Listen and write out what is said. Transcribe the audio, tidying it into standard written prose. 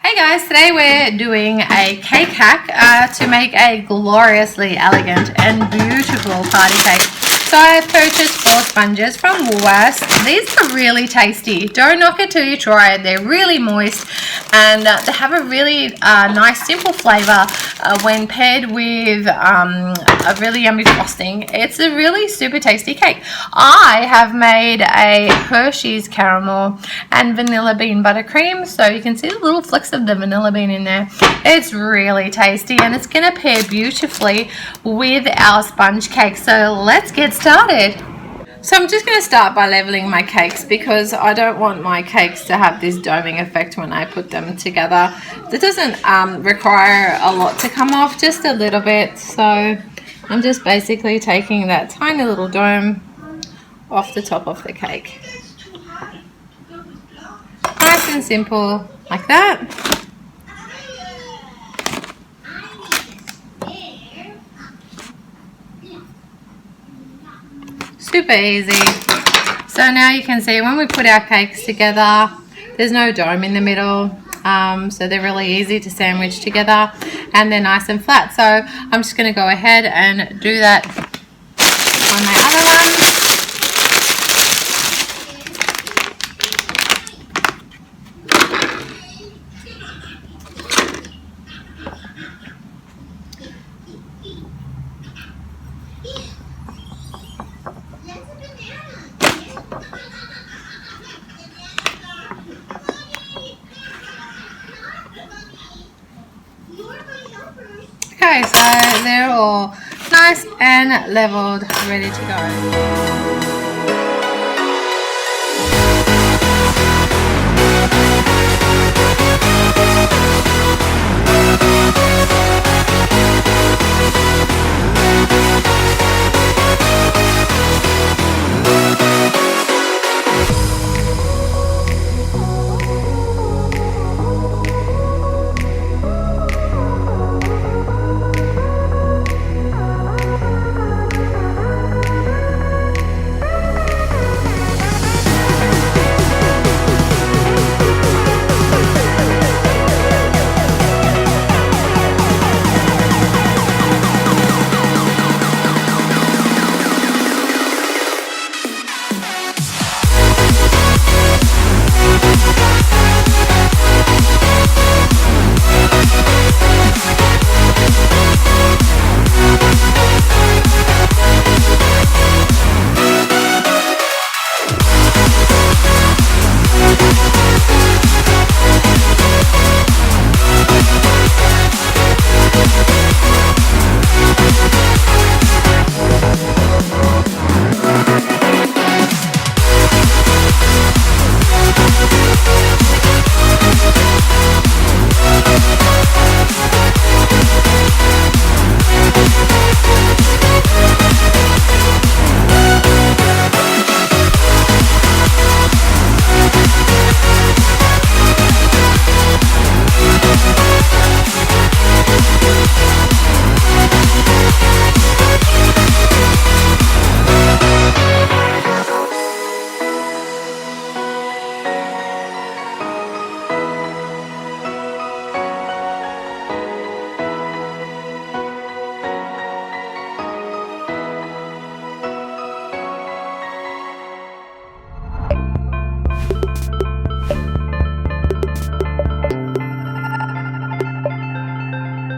Hey guys, today we're doing a cake hack to make a gloriously elegant and beautiful party cake. So I purchased 4 sponges from Woolworths. These are really tasty. Don't knock it till you try it. They're really moist and they have a really nice simple flavour when paired with a really yummy frosting. It's a really super tasty cake. I have made a Hershey's caramel and vanilla bean buttercream, so you can see the little flecks of the vanilla bean in there. It's really tasty and it's going to pair beautifully with our sponge cake. So let's get started. So I'm just going to start by leveling my cakes because I don't want my cakes to have this doming effect when I put them together. It doesn't require a lot to come off, just a little bit. So I'm just basically taking that tiny little dome off the top of the cake. Nice and simple like that. Super easy. So now you can see when we put our cakes together, there's no dome in the middle, so they're really easy to sandwich together and they're nice and flat. So I'm just going to go ahead and do that on my other one. Okay, so they're all nice and leveled, ready to go.